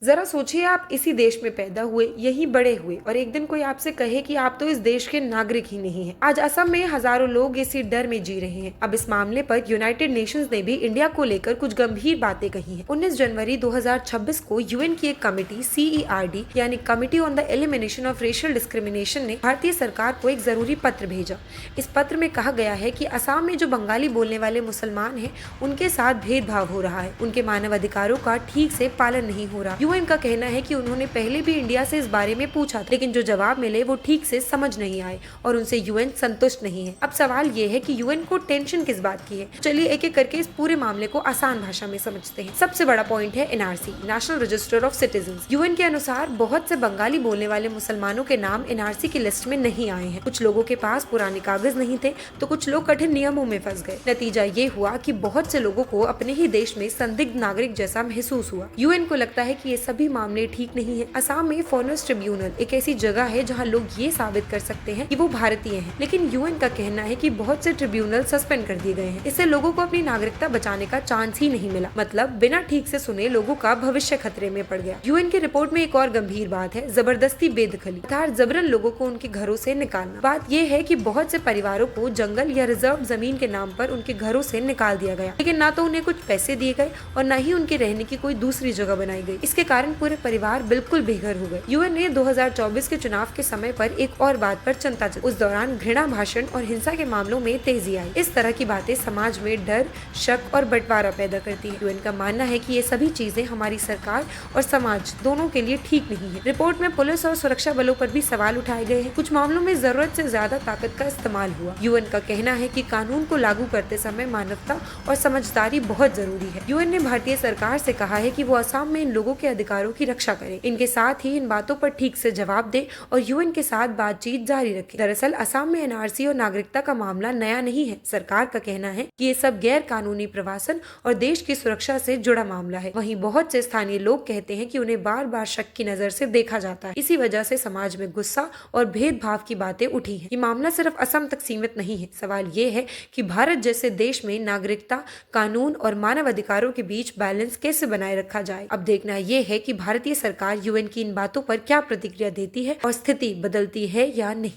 जरा सोचिए, आप इसी देश में पैदा हुए, यहीं बड़े हुए और एक दिन कोई आपसे कहे कि आप तो इस देश के नागरिक ही नहीं हैं। आज असम में हजारों लोग इसी डर में जी रहे हैं। अब इस मामले पर यूनाइटेड नेशंस ने भी इंडिया को लेकर कुछ गंभीर बातें कही हैं। 19 जनवरी 2026 को यूएन की एक कमेटी CERD यानी committee on the elimination of racial discrimination ने भारतीय सरकार को एक जरूरी पत्र भेजा। इस पत्र में कहा गया है कि असम में जो बंगाली बोलने वाले मुसलमान हैं, उनके साथ भेदभाव हो रहा है, उनके मानव अधिकारों का ठीक से पालन नहीं हो रहा। यूएन का कहना है कि उन्होंने पहले भी इंडिया से इस बारे में पूछा था, लेकिन जो जवाब मिले वो ठीक से समझ नहीं आए और उनसे यूएन संतुष्ट नहीं है। अब सवाल ये है कि यूएन को टेंशन किस बात की है। चलिए एक एक करके इस पूरे मामले को आसान भाषा में समझते हैं। सबसे बड़ा पॉइंट है NRC, national register of citizen. UN के अनुसार बहुत से बंगाली बोलने वाले मुसलमानों के नाम NRC की लिस्ट में नहीं आए हैं। कुछ लोगों के पास पुराने कागज नहीं थे, तो कुछ लोग कठिन नियमों में फंस गए। नतीजा ये हुआ कि बहुत से लोगों को अपने ही देश में संदिग्ध नागरिक जैसा महसूस हुआ। यूएन को लगता है कि ये सभी मामले ठीक नहीं है। असम में फॉरेनर्स ट्रिब्यूनल एक ऐसी जगह है जहां लोग ये साबित कर सकते हैं कि वो भारतीय हैं, लेकिन यूएन का कहना है कि बहुत से ट्रिब्यूनल सस्पेंड कर दिए गए हैं। इससे लोगों को अपनी नागरिकता बचाने का चांस ही नहीं मिला। मतलब बिना ठीक से सुने लोगों का भविष्य खतरे में पड़ गया। यूएन की रिपोर्ट में एक और गंभीर बात है, जबरदस्ती बेदखली अर्थात जबरन लोगों को उनके घरों से निकालना। बात यह है कि बहुत से परिवारों को जंगल या रिजर्व जमीन के नाम पर उनके घरों से निकाल दिया गया, लेकिन ना तो उन्हें कुछ पैसे दिए गए और न ही उनके रहने की कोई दूसरी जगह बनाई गई। इसके कारण पूरे परिवार बिल्कुल बेघर हो गए। यूएन ने 2024 के चुनाव के समय पर एक और बात पर चिंता जताई। उस दौरान घृणा भाषण और हिंसा के मामलों में तेजी आई। इस तरह की बातें समाज में डर, शक और बंटवारा पैदा करती है। यूएन का मानना है कि ये सभी चीजें हमारी सरकार और समाज दोनों के लिए ठीक नहीं है। रिपोर्ट में पुलिस और सुरक्षा बलों पर भी सवाल उठाए गए हैं। कुछ मामलों में जरूरत से ज्यादा ताकत का इस्तेमाल हुआ। यूएन का कहना है कि कानून को लागू करते समय मानवता और समझदारी बहुत जरूरी है। यूएन ने भारतीय सरकार से कहा है कि वो असम में इन लोगों के अधिकारों की रक्षा करे, इनके साथ ही इन बातों पर ठीक से जवाब दे और यूएन के साथ बातचीत जारी रखे। दरअसल असम में NRC और नागरिकता का मामला नया नहीं है। सरकार का कहना है कि ये सब गैर कानूनी प्रवासन और देश की सुरक्षा से जुड़ा मामला है। वहीं बहुत से स्थानीय लोग कहते हैं कि उन्हें बार बार शक की नजर से देखा जाता है। इसी वजह से समाज में गुस्सा और भेदभाव की बातें उठी हैं। ये मामला सिर्फ असम तक सीमित नहीं है। सवाल ये है कि भारत जैसे देश में नागरिकता, कानून और मानव अधिकारों के बीच बैलेंस कैसे बनाए रखा जाए। अब देखना यह है कि भारतीय सरकार यूएन की इन बातों पर क्या प्रतिक्रिया देती है और स्थिति बदलती है या नहीं।